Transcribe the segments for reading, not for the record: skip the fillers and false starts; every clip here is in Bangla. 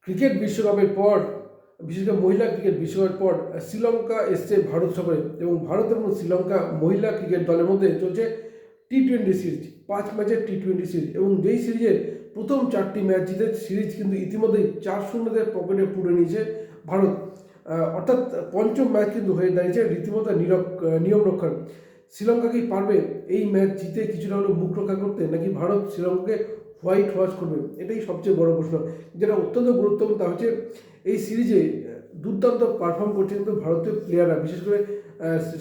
ক্রিকেট বিশ্বকাপের পর, বিশেষ করে মহিলা ক্রিকেট বিশ্বকাপের পর শ্রীলঙ্কা এসছে ভারত সফরে, এবং ভারত এবং শ্রীলঙ্কা মহিলা ক্রিকেট দলের মধ্যে চলছে টি-20 সিরিজ, 5 ম্যাচের টি-20 সিরিজ। এবং যেই সিরিজের প্রথম 4টি ম্যাচ জিতে সিরিজ কিন্তু ইতিমধ্যেই 4-0 পকেটে পুরে নিয়েছে ভারত। অর্থাৎ পঞ্চম ম্যাচ কিন্তু হয়ে দাঁড়িয়েছে রীতিমতো নিয়ম রক্ষার। শ্রীলঙ্কা কি পারবে এই ম্যাচ জিতে কিছুটা হলেও মুখ রক্ষা করতে, নাকি ভারত শ্রীলঙ্কাকে হোয়াইট ওয়াশ করবে? এটাই সবচেয়ে বড় প্রশ্ন। যেটা অত্যন্ত গুরুত্বপূর্ণ তা হচ্ছে এই সিরিজে দুর্দান্ত পারফর্ম করছে কিন্তু ভারতীয় প্লেয়াররা, বিশেষ করে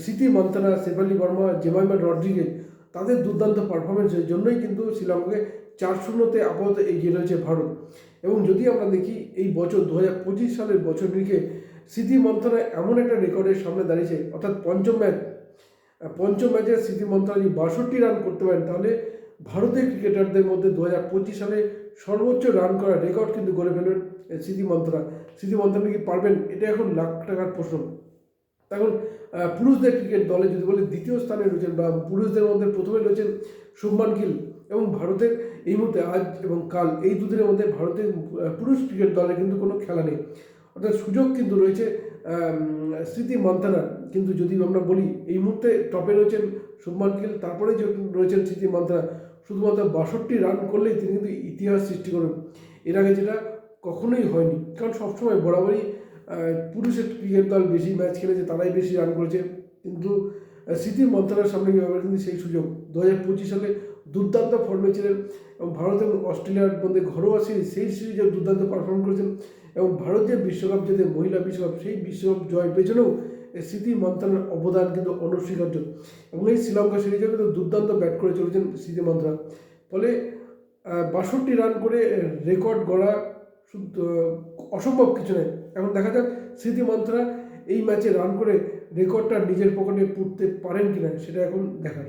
স্মৃতি মান্থানা, শেফালি বর্মা, জেমাইমা রড্রিগেজ, তাদের দুর্দান্ত পারফরমেন্সের জন্যই কিন্তু শ্রীলঙ্কাকে 4-0 আপাতত এগিয়ে রয়েছে ভারত। এবং যদি আমরা দেখি এই বছর 2025 সালের বছর নিরিখে স্মৃতি মান্থানা এমন একটা রেকর্ডের সামনে দাঁড়িয়েছে, অর্থাৎ পঞ্চম ম্যাচে স্মৃতি মান্থানা যদি 62 রান করতে পারেন, তাহলে ভারতের ক্রিকেটারদের মধ্যে 2025 সালে সর্বোচ্চ রান করার রেকর্ড কিন্তু গড়ে ফেলবেন স্মৃতি মান্থানা কি পারবেন? এটা এখন লাখ টাকার প্রশ্ন। এখন পুরুষদের ক্রিকেট দলে যদি বলে দ্বিতীয় স্থানে রয়েছেন, বা পুরুষদের মধ্যে প্রথমে রয়েছেন শুভমান গিল। এবং ভারতের এই মুহূর্তে আজ এবং কাল এই দুদিনের মধ্যে ভারতের পুরুষ ক্রিকেট দলে কিন্তু কোনো খেলা নেই, অর্থাৎ সুযোগ কিন্তু রয়েছে স্মৃতি মান্থানার। কিন্তু যদি আমরা বলি এই মুহূর্তে টপে রয়েছেন শুভমান গিল, তারপরে যে রয়েছেন স্মৃতি মান্থানা। শুধুমাত্র 62 রান করলেই তিনি কিন্তু ইতিহাস সৃষ্টি করবেন। এর আগে যেটা কখনোই হয়নি, কারণ সবসময় বরাবরই পুরুষের ক্রিকেট দল বেশি ম্যাচ খেলেছে, তারাই বেশি রান করেছে। কিন্তু স্মৃতি মান্থানার সামনে কী হবে কিন্তু সেই সুযোগ। 2025 সালে দুর্দান্ত ফর্মে ছিলেন, এবং ভারত এবং অস্ট্রেলিয়ার মধ্যে ঘরোয়া সিরিজ, সেই সিরিজে দুর্দান্ত পারফর্ম করেছেন। এবং ভারত যে বিশ্বকাপ জেতে মহিলা বিশ্বকাপ, সেই বিশ্বকাপ জয়ের পেছনেও স্মৃতি মান্থানার অবদান কিন্তু অনস্বীকার্য। এবং এই শ্রীলঙ্কা সিরিজে কিন্তু দুর্দান্ত ব্যাট করে চলেছেন স্মৃতি মান্থানা। ফলে 62 রান করে রেকর্ড গড়া অসম্ভব কিছু নয়। এখন দেখা যাক স্মৃতি মান্থানা এই ম্যাচে রান করে রেকর্ডটা নিজের পকেটে পুরতে পারেন কিনা, সেটা এখন দেখার।